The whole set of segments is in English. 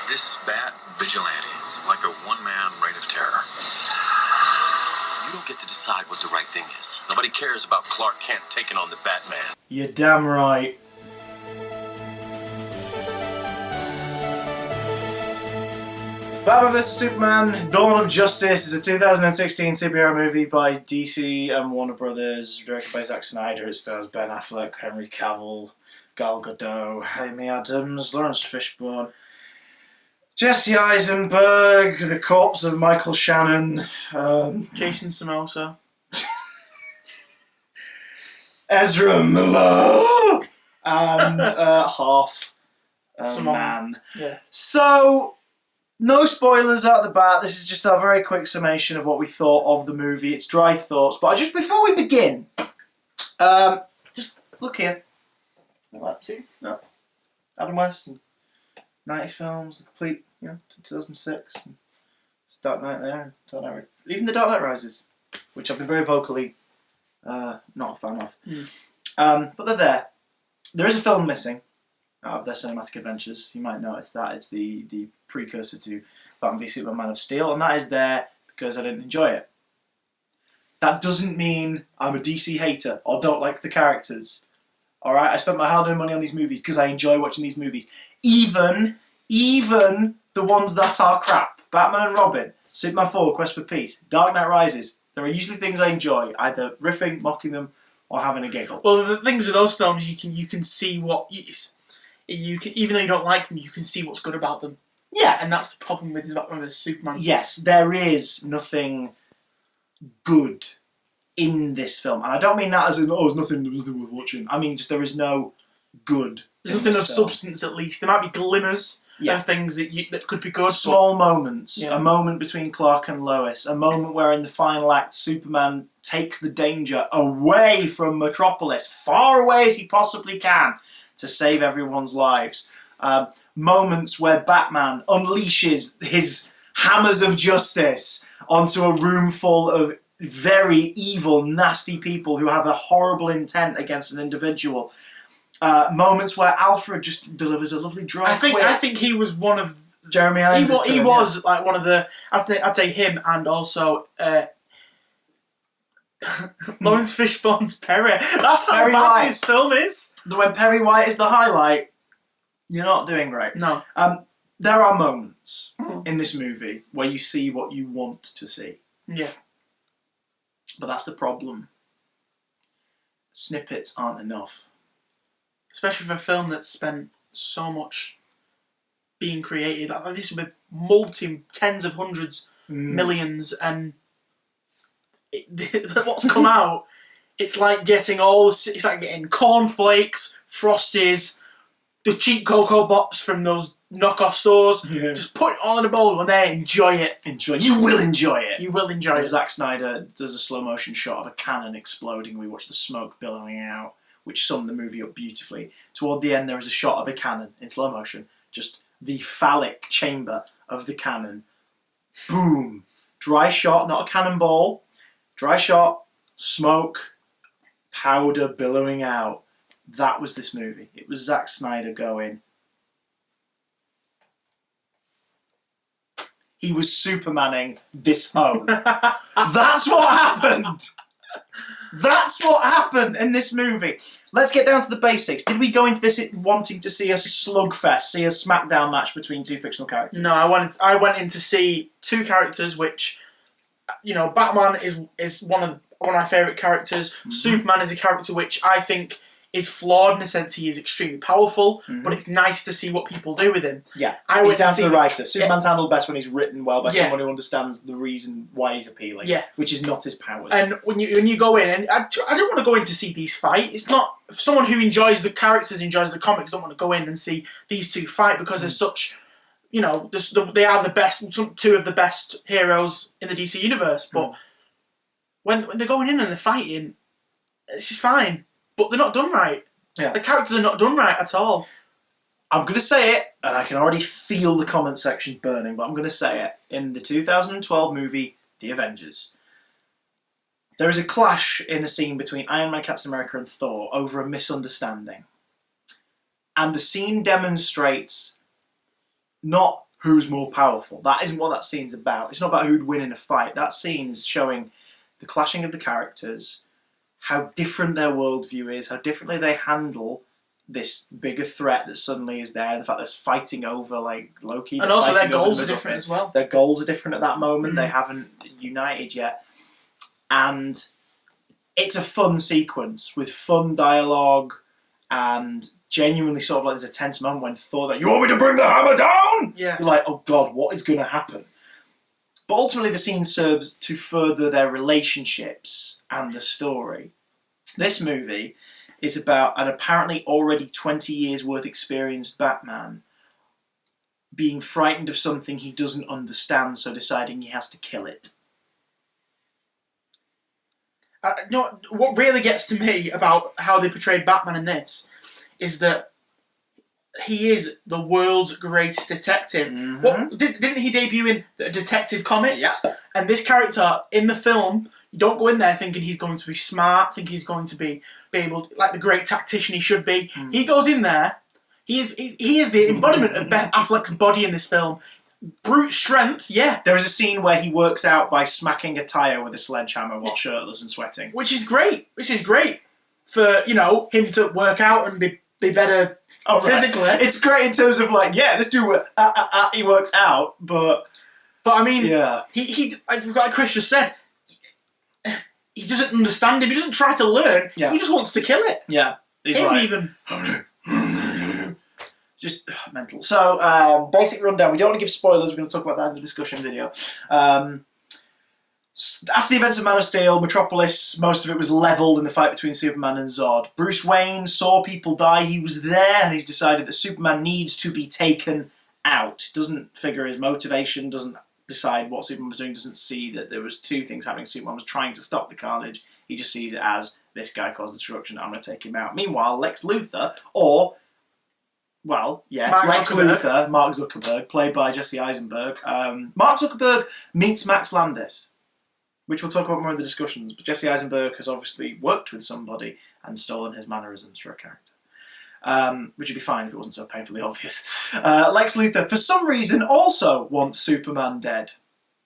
This bat vigilante is like a one-man reign of terror. You don't get to decide what the right thing is. Nobody cares about Clark Kent taking on the Batman. You're damn right. Batman vs Superman: Dawn of Justice is a 2016 superhero movie by DC and Warner Brothers, directed by Zack Snyder. It stars Ben Affleck, Henry Cavill, Gal Gadot, Amy Adams, Lawrence Fishburne, Jesse Eisenberg, the corpse of Michael Shannon, Jason Samosa, Ezra Miller, and half man. Yeah. So, no spoilers out the bat. This is just a very quick summation of what we thought of the movie. It's dry thoughts. But just before we begin, just look here. See? No. Adam West, and 90s films, the complete, 2006. And Dark Knight there. Even The Dark Knight Rises, which I've been very vocally not a fan of. But they're there. There is a film missing out of their cinematic adventures. You might notice that. It's the precursor to Batman v Superman Man of Steel, and that is there because I didn't enjoy it. That doesn't mean I'm a DC hater or don't like the characters. Alright, I spent my hard-earned money on these movies because I enjoy watching these movies. Even the ones that are crap. Batman and Robin, Superman 4, Quest for Peace, Dark Knight Rises. There are usually things I enjoy, either riffing, mocking them, or having a giggle. Well, the things with those films, you can see what you can, even though you don't like them, you can see what's good about them. Yeah, and that's the problem with Batman vs Superman. Yes, there is nothing good in this film, and I don't mean that as in, there's nothing worth watching. I mean just there is no good. There's nothing of substance, at least. There might be glimmers of things that could be good. Small moments. Yeah. A moment between Clark and Lois. A moment where in the final act Superman takes the danger away from Metropolis, far away as he possibly can, to save everyone's lives. Moments where Batman unleashes his hammers of justice onto a room full of very evil, nasty people who have a horrible intent against an individual. Moments where Alfred just delivers a lovely dry quip. I think he was one of Jeremy Irons. He was like one of the. I'd say him and also Lawrence Fishburne's Perry. That's how bad this film is. When Perry White is the highlight, you're not doing great. No. There are moments in this movie where you see what you want to see. Yeah. But that's the problem. Snippets aren't enough. Especially for a film that's spent so much being created. Like this would be tens of hundreds, millions, and what's come out, it's like getting it's like getting cornflakes, Frosties, the cheap Cocoa Pops from those knockoff stores. Yeah. Just put it all in a bowl and then enjoy it. You will enjoy it. You will enjoy it. Zack Snyder does a slow motion shot of a cannon exploding. We watch the smoke billowing out, which summed the movie up beautifully. Toward the end, there is a shot of a cannon in slow motion. Just the phallic chamber of the cannon. Boom. Dry shot, not a cannonball. Dry shot, smoke, powder billowing out. That was this movie. It was Zack Snyder going. He was Supermaning this home. That's what happened. That's what happened in this movie. Let's get down to the basics. Did we go into this wanting to see a slugfest, see a smackdown match between two fictional characters? No, I went in to see two characters which, Batman is one of my favourite characters. Mm-hmm. Superman is a character which I think is flawed in the sense he is extremely powerful, but it's nice to see what people do with him. Yeah, he's down to the writer. Superman's handled best when he's written well by someone who understands the reason why he's appealing, which is not his powers. And when you go in, and I don't want to go in to see these fight. It's not, for someone who enjoys the characters, enjoys the comics, don't want to go in and see these two fight because they're such, they are the best, two of the best heroes in the DC universe. But when they're going in and they're fighting, it's just fine. But they're not done right. Yeah. The characters are not done right at all. I'm going to say it, and I can already feel the comment section burning, but I'm going to say it. In the 2012 movie, The Avengers, there is a clash in a scene between Iron Man, Captain America, and Thor over a misunderstanding. And the scene demonstrates not who's more powerful. That isn't what that scene's about. It's not about who'd win in a fight. That scene is showing the clashing of the characters, how different their worldview is, how differently they handle this bigger threat that suddenly is there, the fact that it's fighting over, like, Loki. And also their fighting over goals the are different as well. Their goals are different at that moment. They haven't united yet. And it's a fun sequence with fun dialogue and genuinely sort of like there's a tense moment when Thor like, you want me to bring the hammer down? Yeah. You're like, oh God, what is going to happen? But ultimately the scene serves to further their relationships and the story. This movie is about an apparently already 20 years worth experienced Batman being frightened of something he doesn't understand, so deciding he has to kill it. No, what really gets to me about how they portrayed Batman in this is that he is the world's greatest detective. Mm-hmm. What didn't he debut in the Detective Comics? Yeah. And this character in the film, you don't go in there thinking he's going to be smart, think he's going to be able to, like the great tactician he should be. He goes in there. He is the embodiment of Ben Affleck's body in this film. Brute strength, yeah. There is a scene where he works out by smacking a tyre with a sledgehammer while shirtless and sweating. Which is great. This is great for, him to work out and be better physically. It's great in terms of like, yeah, this dude, he works out, but I mean, yeah. like Chris just said, he doesn't understand him. He doesn't try to learn. Yeah. He just wants to kill it. Yeah. He's Him like, even. just mental. So, basic rundown. We don't want to give spoilers. We're going to talk about that in the discussion video. After the events of Man of Steel, Metropolis, most of it was levelled in the fight between Superman and Zod. Bruce Wayne saw people die. He was there, and he's decided that Superman needs to be taken out. Doesn't figure his motivation, doesn't decide what Superman was doing, doesn't see that there was two things happening. Superman was trying to stop the carnage. He just sees it as, this guy caused the destruction, I'm going to take him out. Meanwhile, Lex Luthor, Lex Luthor, Mark Zuckerberg, played by Jesse Eisenberg. Mark Zuckerberg meets Max Landis, which we'll talk about more in the discussions, but Jesse Eisenberg has obviously worked with somebody and stolen his mannerisms for a character. Which would be fine if it wasn't so painfully obvious. Lex Luthor, for some reason, also wants Superman dead.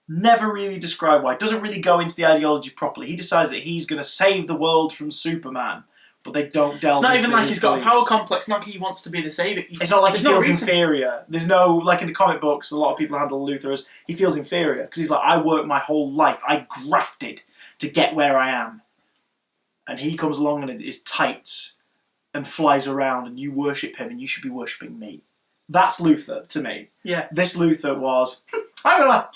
Never really described why. Doesn't really go into the ideology properly. He decides that he's going to save the world from Superman, but they don't delve into It's not even like his he's got a beliefs. power complex. Not like he wants to be the savior. It's not like he feels reason. inferior. There's no, like in the comic books, a lot of people handle Luthor as he feels inferior because he's like, I worked my whole life. I grafted to get where I am. And he comes along and is tights and flies around and you worship him and you should be worshipping me. That's Luthor to me. Yeah. This Luthor was, I'm gonna,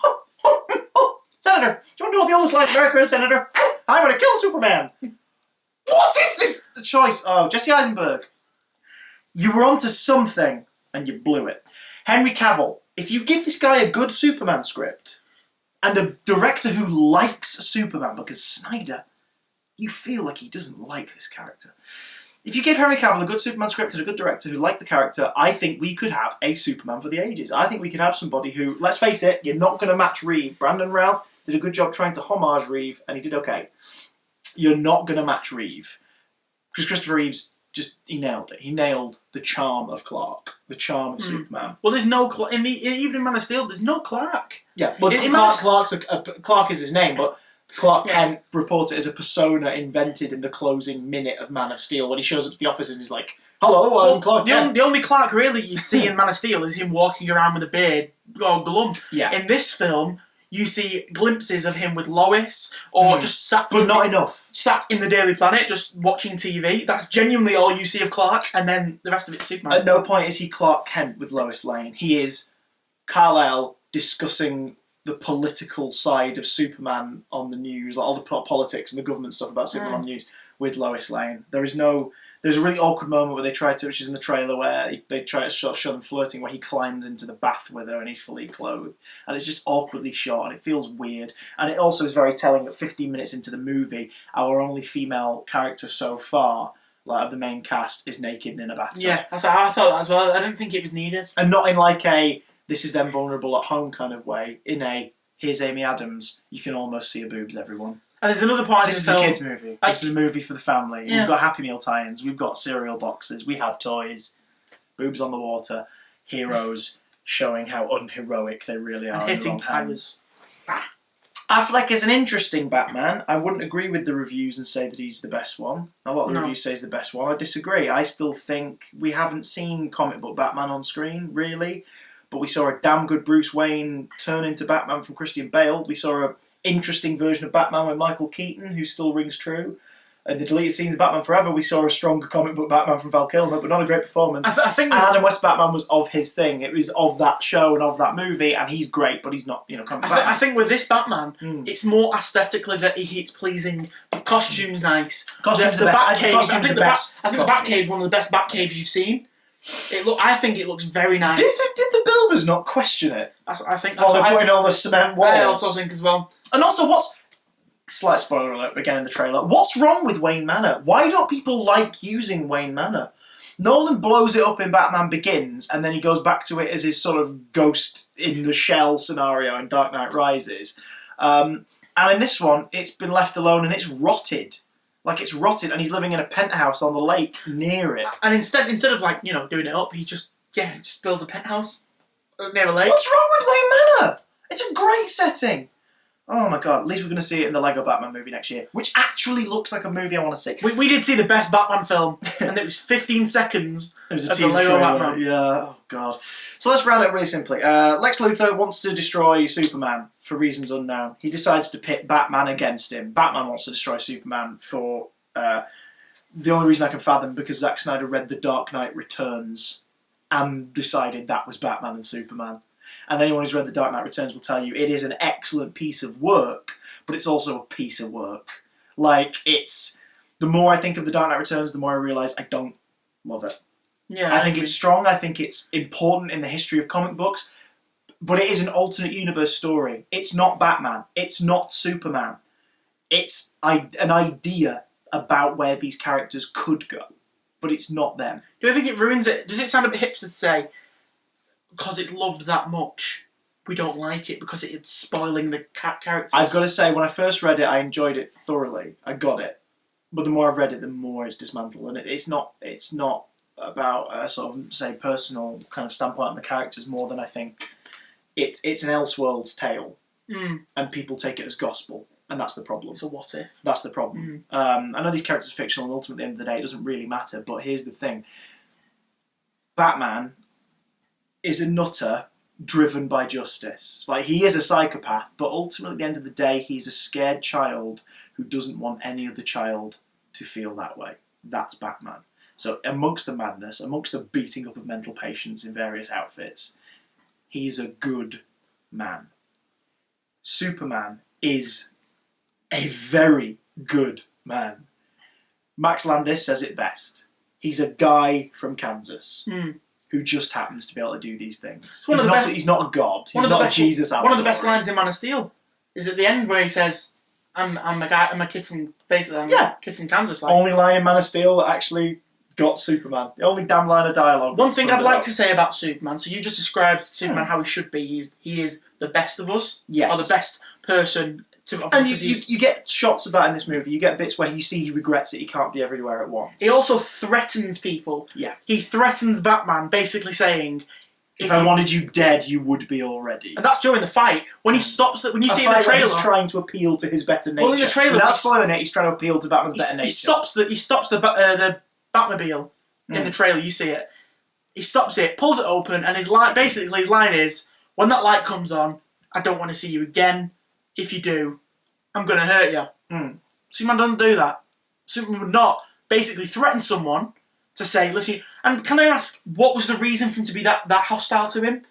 Senator, do you want to know what the oldest line in America is, Senator? I'm gonna kill Superman. What is this choice? Oh, Jesse Eisenberg. You were onto something and you blew it. Henry Cavill, if you give this guy a good Superman script and a director who likes Superman, because Snyder, you feel like he doesn't like this character. If you give Henry Cavill a good Superman script and a good director who liked the character, I think we could have a Superman for the ages. I think we could have somebody who, let's face it, you're not going to match Reeve. Brandon Routh did a good job trying to homage Reeve, and he did okay. You're not going to match Reeve. Because Christopher Reeve's he nailed it. He nailed the charm of Clark, the charm of Superman. Well, there's no even in Man of Steel. There's no Clark. Yeah, well, Clark is his name, but Clark Kent reports it as a persona invented in the closing minute of Man of Steel when he shows up to the office and he's like, "Hello, I'm Clark Kent." The only Clark really you see in Man of Steel is him walking around with a beard, all glum. Yeah. In this film, you see glimpses of him with Lois, or just sat, but not enough. Sat in the Daily Planet, just watching TV. That's genuinely all you see of Clark, and then the rest of it's Superman. At no point is he Clark Kent with Lois Lane. He is Kal-El discussing the political side of Superman on the news, like all the politics and the government stuff about Superman on the news with Lois Lane. There's a really awkward moment where they try to, which is in the trailer, where they try to show them flirting, where he climbs into the bath with her and he's fully clothed. And it's just awkwardly shot and it feels weird. And it also is very telling that 15 minutes into the movie, our only female character so far, like of the main cast, is naked in a bathtub. Yeah, I thought that as well. I didn't think it was needed. And not in like a, this is them vulnerable at home kind of way. In a, here's Amy Adams, you can almost see her boobs, everyone. And there's another part This is a kids' movie. This is a movie for the family. Yeah. We've got Happy Meal tie-ins. We've got cereal boxes. We have toys. Boobs on the water. Heroes. showing how unheroic they really are. And in the hitting wrong hands. tires. Affleck is an interesting Batman. I wouldn't agree with the reviews and say that he's the best one. A lot of the reviews say he's the best one. I disagree. I still think we haven't seen comic book Batman on screen, really. But we saw a damn good Bruce Wayne turn into Batman from Christian Bale. We saw an interesting version of Batman with Michael Keaton, who still rings true. In the deleted scenes of Batman Forever, we saw a stronger comic book Batman from Val Kilmer, but not a great performance. I think and Adam West Batman was of his thing. It was of that show and of that movie, and he's great, but he's not, comic book Batman. I think with this Batman, it's more aesthetically that it's pleasing. The costume's nice. Costume's the the best. Batcave. I think the Batcave's one of the best Batcaves you've seen. I think it looks very nice. Did the builders not question it? I think. While they're putting all the cement walls. I also think as well. And also, slight spoiler alert again in the trailer. What's wrong with Wayne Manor? Why don't people like using Wayne Manor? Nolan blows it up in Batman Begins, and then he goes back to it as his sort of ghost in the shell scenario in Dark Knight Rises. And in this one, it's been left alone and it's rotted. Like, it's rotted, and he's living in a penthouse on the lake near it. And instead of doing it up, he just builds a penthouse near a lake. What's wrong with Wayne Manor? It's a great setting. Oh my god, at least we're going to see it in the Lego Batman movie next year, which actually looks like a movie I want to see. We did see the best Batman film, and it was 15 seconds It was a of the teaser Lego trailer. Batman. Yeah, oh god. So let's round it really simply. Lex Luthor wants to destroy Superman for reasons unknown. He decides to pit Batman against him. Batman wants to destroy Superman for the only reason I can fathom, because Zack Snyder read The Dark Knight Returns and decided that was Batman and Superman. And anyone who's read The Dark Knight Returns will tell you it is an excellent piece of work, but it's also a piece of work. Like, the more I think of The Dark Knight Returns, the more I realise I don't love it. Yeah, I think it's strong, I think it's important in the history of comic books, but it is an alternate universe story. It's not Batman. It's not Superman. It's an idea about where these characters could go, but it's not them. Do I think it ruins it? Does it sound a bit hipster to say, because it's loved that much, we don't like it because it's spoiling the characters? I've got to say, when I first read it, I enjoyed it thoroughly. I got it. But the more I've read it, the more it's dismantled. And it's not about a sort of, say, personal kind of standpoint on the characters more than I think it's an Elseworlds tale. And people take it as gospel. And that's the problem. It's a what if. That's the problem. I know these characters are fictional, and ultimately, at the end of the day, it doesn't really matter. But here's the thing. Batman is a nutter driven by justice. Like, he is a psychopath, but ultimately, at the end of the day, he's a scared child who doesn't want any other child to feel that way. That's Batman. So, amongst the madness, amongst the beating up of mental patients in various outfits, he's a good man. Superman is a very good man. Max Landis says it best. He's a guy from Kansas who just happens to be able to do these things. He's not a god. He's not a Jesus allegory. One of the best lines in Man of Steel is at the end where he says, I'm a kid from Kansas. Like. Only line in Man of Steel that actually got Superman. The only damn line of dialogue. One thing I'd like to say about Superman, so you just described Superman how he should be. He is the best of us. Yes. Or the best person. And you get shots of that in this movie. You get bits where you see he regrets it. He can't be everywhere at once. He also threatens people. Yeah. He threatens Batman, basically saying, if I wanted you dead, you would be already. And that's during the fight. When he stops, when you see in the trailer, he's trying to appeal to his better nature. Well, in the trailer, without spoiling it, he's trying to appeal to Batman's better nature. He stops the Batmobile in the trailer. You see it. He stops it, pulls it open, and his line is, when that light comes on, I don't want to see you again. If you do, I'm going to hurt you. Superman doesn't do that. Superman would not basically threaten someone to say, listen, and can I ask, what was the reason for him to be that hostile to him?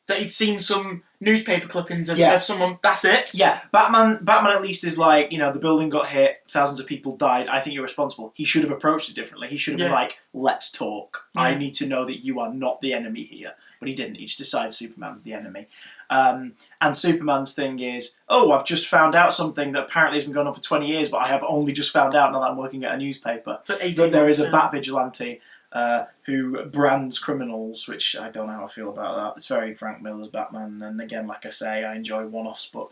That he'd seen some newspaper clippings of someone, that's it? Yeah, Batman at least is like, the building got hit, thousands of people died, I think you're responsible. He should have approached it differently. He should have been like, let's talk. I need to know that you are not the enemy here. But he didn't. He just decided Superman's the enemy. And Superman's thing is, I've just found out something that apparently has been going on for 20 years, but I have only just found out now that I'm working at a newspaper. That there is a Bat vigilante who brands criminals, which I don't know how I feel about that. It's very Frank Miller's Batman, and again, like I say, I enjoy one-offs, but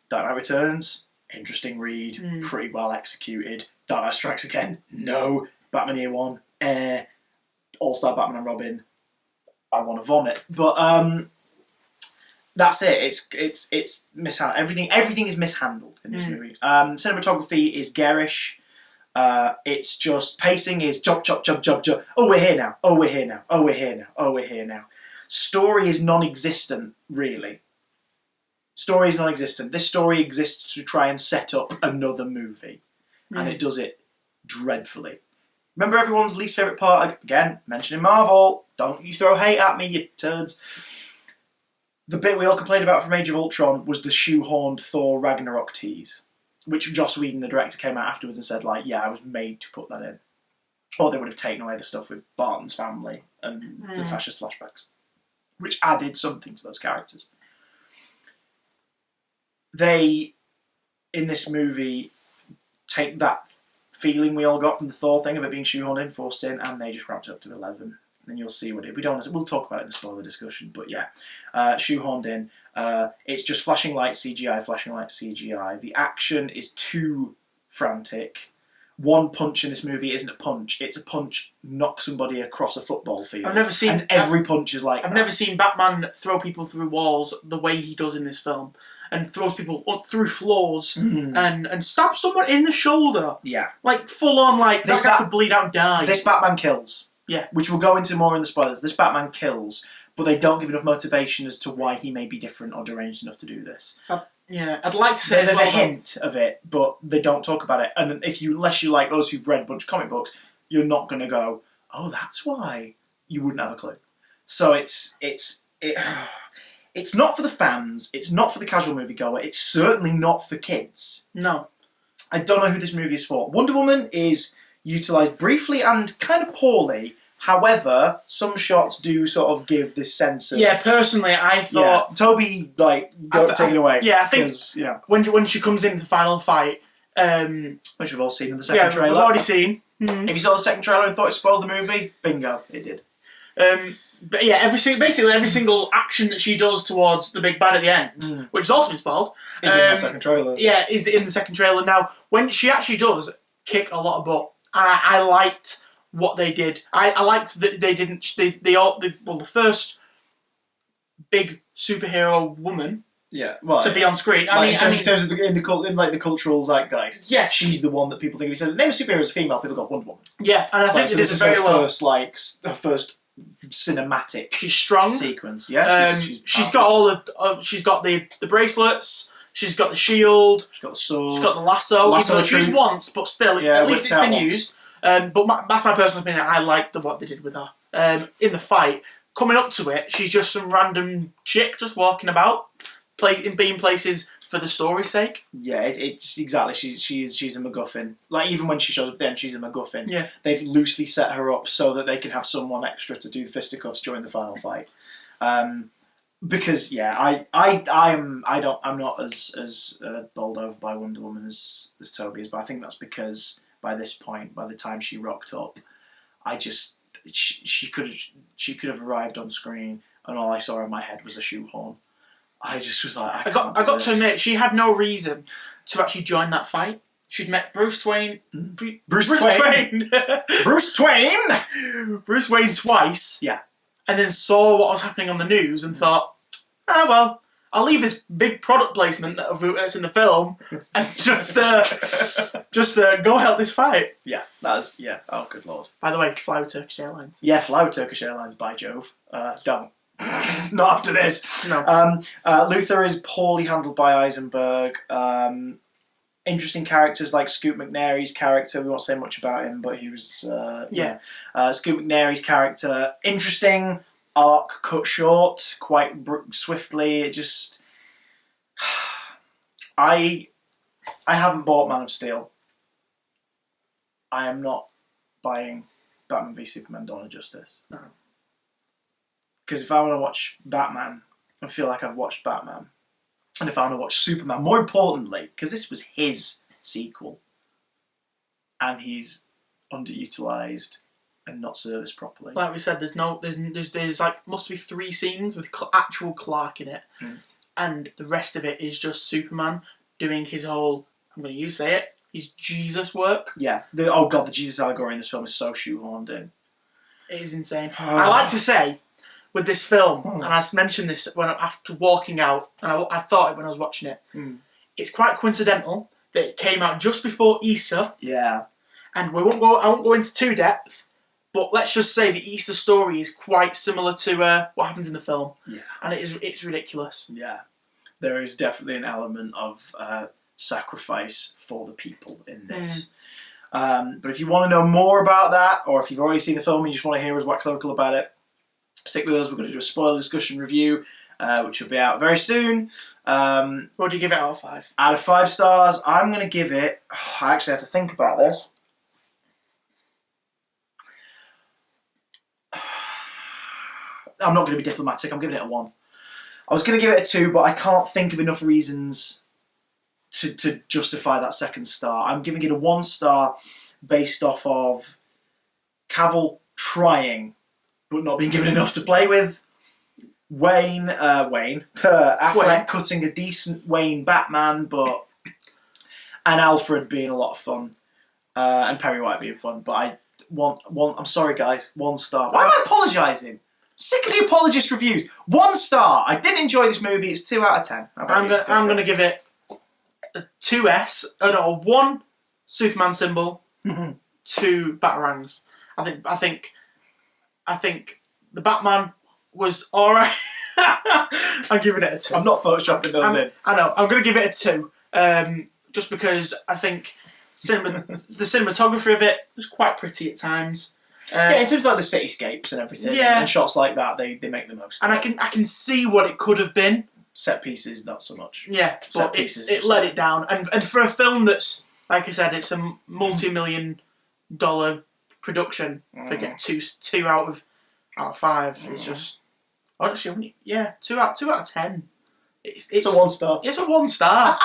Dark Knight Returns, interesting read, pretty well executed. Dark Knight Strikes Again, no. Batman Year One, All-Star Batman and Robin, I want to vomit. But that's it. It's mishandled. Everything is mishandled in this movie. Cinematography is garish. It's just pacing is chop chop chop chop chop. Oh, we're here now. Oh, we're here now. Oh, we're here now. Oh, we're here now. Story is non-existent, really. Story is non-existent. This story exists to try and set up another movie, and it does it dreadfully. Remember everyone's least favourite part? Again, mentioning Marvel. Don't you throw hate at me, you turds. The bit we all complained about from Age of Ultron was the shoehorned Thor Ragnarok tease, which Joss Whedon, the director, came out afterwards and said, like, yeah, I was made to put that in. Or they would have taken away the stuff with Barton's family and Natasha's flashbacks, which added something to those characters. They, in this movie, take that feeling we all got from the Thor thing of it being shoehorned in, forced in, and they just wrapped it up to 11. And you'll see what it. We'll talk about it in the spoiler discussion, but yeah, shoehorned in. It's just flashing lights, CGI. The action is too frantic. One punch in this movie isn't a punch; it's a punch knock somebody across a football field. I've never seen every punch is like. I've never seen Batman throw people through walls the way he does in this film, and throws people up through floors and stabs someone in the shoulder. Yeah, like full on. Like this guy could bleed out and die. This Batman kills. Yeah, which we'll go into more in the spoilers. This Batman kills, but they don't give enough motivation as to why he may be different or deranged enough to do this. Yeah, I'd like to say there's a hint of it, but they don't talk about it. And unless you like those who've read a bunch of comic books, you're not going to go, oh, that's why. You wouldn't have a clue. So it's not for the fans. It's not for the casual moviegoer. It's certainly not for kids. No. I don't know who this movie is for. Wonder Woman is utilised briefly and kind of poorly. However, some shots do sort of give this sense of... Yeah, personally, I thought... Yeah. Toby, take it away. Yeah, I think when she comes into the final fight... which we've all seen in the second trailer. We've already seen. If you saw the second trailer and thought it spoiled the movie, bingo, it did. But yeah, basically every single action that she does towards the big bad at the end, which has also been spoiled... Is in the second trailer. Yeah, is in the second trailer. Now, when she actually does kick a lot of butt, I liked... what they did. I liked that they didn't. The first big superhero woman. Yeah, to be on screen. I mean, in terms of the cultural zeitgeist. Yes, she's the one that people think of. So the name of superhero is female. People got Wonder Woman. Yeah, and I think it is very well. Her first cinematic. She's strong sequence. Yeah, she's got all the. She's got the bracelets. She's got the shield. She's got the sword. She's got the lasso. Even though used once, but still, at least it's been used. But that's my personal opinion. I liked what they did with her in the fight. Coming up to it, she's just some random chick just walking about, being places for the story's sake. Yeah, it's exactly. She's a MacGuffin. Like even when she shows up, then she's a MacGuffin. Yeah, they've loosely set her up so that they can have someone extra to do the fisticuffs during the final fight. Because I'm not as bowled over by Wonder Woman as Toby is, but I think that's because. By this point, by the time she rocked up, she could have arrived on screen, and all I saw in my head was a shoehorn. I just was like, I got to admit, she had no reason to actually join that fight. She'd met Bruce Wayne twice. Yeah, and then saw what was happening on the news and thought, well. I'll leave this big product placement that's in the film and just go help this fight. Yeah, oh, good lord. By the way, fly with Turkish Airlines. Yeah, fly with Turkish Airlines, by Jove. Don't. Not after this. No. Luthor is poorly handled by Eisenberg. Interesting characters like Scoot McNairy's character. We won't say much about him, but he was... Scoot McNairy's character, interesting... arc cut short quite swiftly. It just I haven't bought Man of Steel. I am not buying Batman v Superman Dawn of Justice. No. Because if I want to watch Batman and feel like I've watched Batman, and if I want to watch Superman, more importantly, because this was his sequel and he's underutilised and not serviced properly. Like we said, there's like must be 3 scenes with actual Clark in it, and the rest of it is just Superman doing his whole. I'm going to say it. His Jesus work. Yeah. The Jesus allegory in this film is so shoehorned in. It is insane. I like to say, with this film, and I mentioned this after walking out, and I thought it when I was watching it. It's quite coincidental that it came out just before Easter. Yeah. And I won't go into too depth, but let's just say the Easter story is quite similar to what happens in the film. Yeah. And it's ridiculous. Yeah. There is definitely an element of sacrifice for the people in this. But if you want to know more about that, or if you've already seen the film and you just want to hear us wax lyrical about it, stick with us. We're going to do a spoiler discussion review, which will be out very soon. What do you give it out of 5? Out of 5 stars, I'm going to give it... I actually had to think about this. I'm not going to be diplomatic. I'm giving it a 1. I was going to give it a 2, but I can't think of enough reasons to justify that second star. I'm giving it a 1 star based off of Cavill trying, but not being given enough to play with. Affleck cutting a decent Wayne Batman, and Alfred being a lot of fun, and Perry White being fun. But I'm sorry, guys, 1 star. Why am I apologising? Sick of the apologist reviews. 1 star. I didn't enjoy this movie. It's 2 out of 10. I'm going to give it a 2S. Oh no, a 1 Superman symbol, 2 Batarangs. I think the Batman was alright. I'm giving it a 2. I'm not photoshopping those in. I know. I'm going to give it a 2. Just because I think the cinematography of it was quite pretty at times. Yeah, in terms of like the cityscapes and everything, and shots like that, they make the most. And I can see what it could have been. Set pieces, not so much. Yeah, set but pieces it let it down. And for a film that's, like I said, it's a multi-million-dollar production. If I get 2 out of 5, it's just actually 2 out of 10. It's a 1 star. It's a 1 star.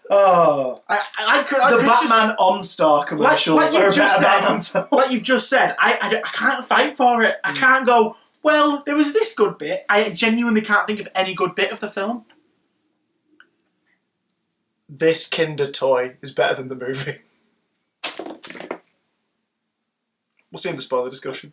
Oh, I could Batman on-star commercials are a better Batman film. Like you've just said, I can't fight for it. I can't go, well, there was this good bit. I genuinely can't think of any good bit of the film. This Kinder toy is better than the movie. We'll see in the spoiler discussion.